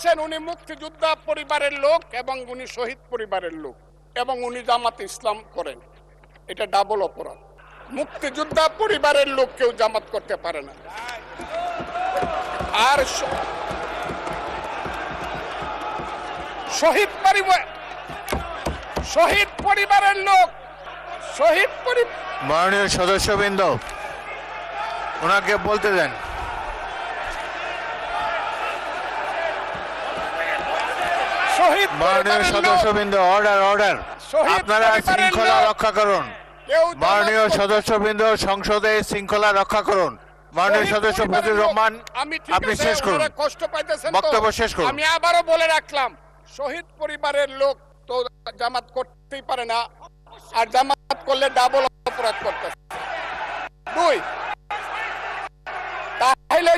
বলছেন উনি মুক্তিযোদ্ধা পরিবারের লোক এবং উনি শহীদ পরিবারের লোক এবং উনি জামাত ইসলাম করেন। এটা ডাবল অপরাধ। মুক্তিযোদ্ধা পরিবারের লোক কেউ জামাত করতে পারে না। আর শহীদ পরিবারের লোক মাননীয় সদস্যবৃন্দ, ওনাকে বলতে দেন। মাননীয় সদস্যবৃন্দ, অর্ডার। আপনারা শৃঙ্খলা রক্ষা করুন। মাননীয় সদস্যবৃন্দ, সংসদে শৃঙ্খলা রক্ষা করুন। মাননীয় সদস্য ফজলুর রহমান, আপনি শেষ করুন, কষ্ট পাইতেছেন, বক্তব্য শেষ করুন। আমি আবারও বলে রাখলাম, শহীদ পরিবারের লোক তো জামাত করতেই পারে না, আর জামাত করলে ডাবল অপরাধ করতেছে। দুই, তাহলে